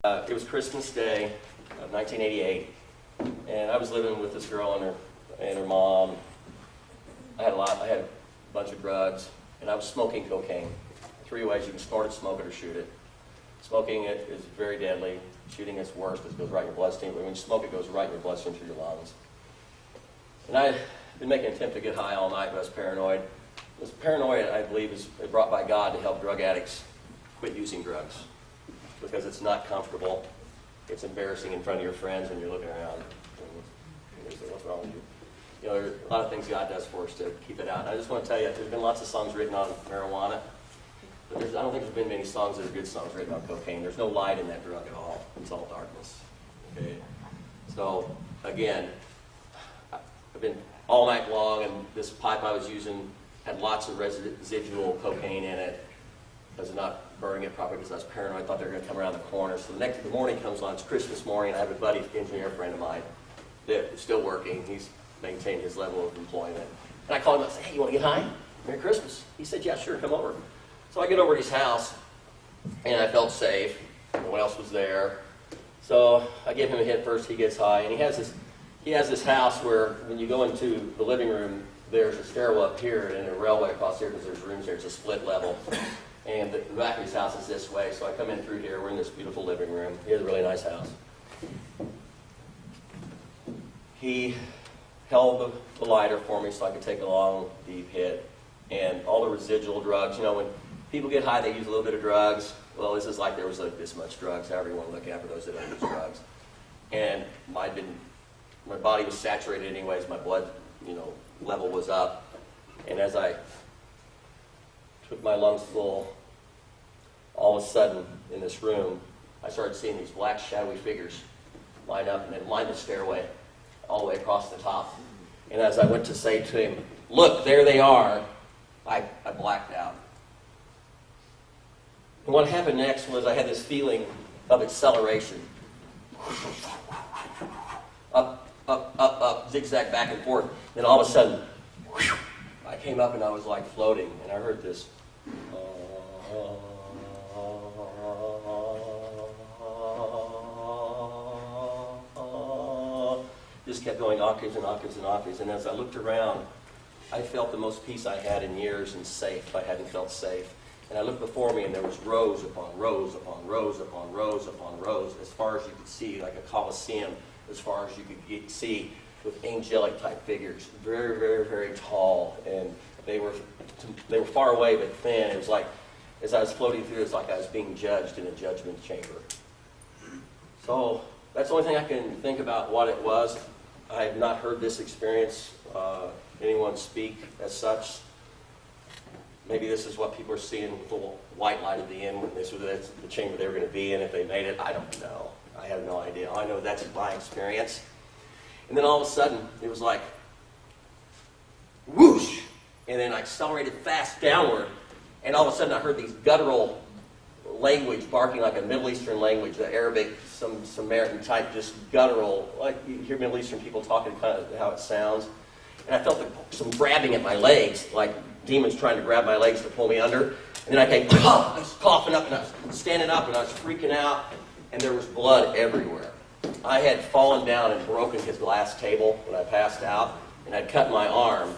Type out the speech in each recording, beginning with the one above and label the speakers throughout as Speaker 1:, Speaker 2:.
Speaker 1: It was Christmas Day of 1988, and I was living with this girl and her mom. I had a bunch of drugs, and I was smoking cocaine. 3 ways: you can snort it, smoke it, or shoot it. Smoking it is very deadly. Shooting it's worse because it goes right in your bloodstream. But when you smoke, it goes right in your bloodstream through your lungs. And I had been making an attempt to get high all night, but I was paranoid. This paranoia, I believe, is brought by God to help drug addicts quit using drugs, because it's not comfortable. It's embarrassing in front of your friends when you're looking around. And they say, "What's wrong with you?" You know, there's a lot of things God does for us to keep it out. And I just want to tell you, there's been lots of songs written on marijuana, but I don't think there's been many songs that are good songs written on cocaine. There's no light in that drug at all. It's all darkness. Okay? So, again, I've been all night long, and this pipe I was using had lots of residual cocaine in it. I was not burning it properly because I was paranoid. I thought they were going to come around the corner. So the morning comes on. It's Christmas morning. I have a buddy, engineer friend of mine, that's still working. He's maintained his level of employment. And I called him up and said, "Hey, you want to get high? Merry Christmas." He said, "Yeah, sure, come over." So I get over to his house, and I felt safe. No one else was there. So I give him a hit first. He gets high. And he has this house where when you go into the living room, there's a stairwell up here and a railway across here because there's rooms here. It's a split level. And the back of his house is this way. So I come in through here. We're in this beautiful living room. He has a really nice house. He held the lighter for me so I could take a long, deep hit. And all the residual drugs. You know, when people get high, they use a little bit of drugs. Well, this is like there was like this much drugs. However you want to look after those that don't use drugs. And my body was saturated anyways. My blood, level was up. And as I took my lungs full, all of a sudden in this room, I started seeing these black shadowy figures line up and then line the stairway all the way across the top. And as I went to say to him, "Look, there they are," I blacked out. And what happened next was I had this feeling of acceleration. Up, up, up, up, zigzag back and forth. Then all of a sudden, I came up and I was like floating, and I heard this. Just kept going octaves and octaves and octaves. And as I looked around, I felt the most peace I had in years and safe. I hadn't felt safe. And I looked before me, and there was rows upon rows upon rows upon rows upon rows, as far as you could see, like a coliseum, as far as you could see, with angelic type figures, very, very, very tall, and they were far away but thin. It was like, as I was floating through, it's like I was being judged in a judgment chamber. So that's the only thing I can think about what it was. I have not heard this experience anyone speak as such. Maybe this is what people are seeing with the white light at the end when that's the chamber they were going to be in if they made it. I don't know. I have no idea. I know that's my experience. And then all of a sudden, it was like, whoosh! And then I accelerated fast downward, and all of a sudden I heard these guttural language barking like a Middle Eastern language, the Arabic, some Samaritan type, just guttural, like you hear Middle Eastern people talking kind of how it sounds. And I felt some grabbing at my legs, like demons trying to grab my legs to pull me under. And then I was coughing up, and I was standing up, and I was freaking out, and there was blood everywhere. I had fallen down and broken his glass table when I passed out, and I'd cut my arm.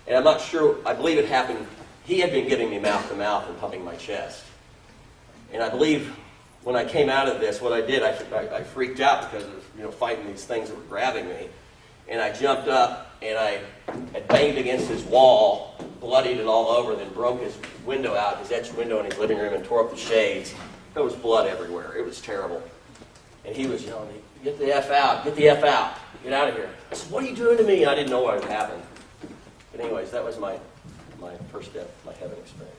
Speaker 1: And I'm not sure, I believe it happened, he had been giving me mouth-to-mouth and pumping my chest. And I believe when I came out of this, what I did, I freaked out because of fighting these things that were grabbing me. And I jumped up, and I had banged against his wall, bloodied it all over, and then broke his window out, his etched window in his living room, and tore up the shades. There was blood everywhere. It was terrible. And he was yelling, "Get the F out, get the F out, get out of here." I said, "What are you doing to me?" And I didn't know what had happened. But anyways, that was my first step, my heaven experience.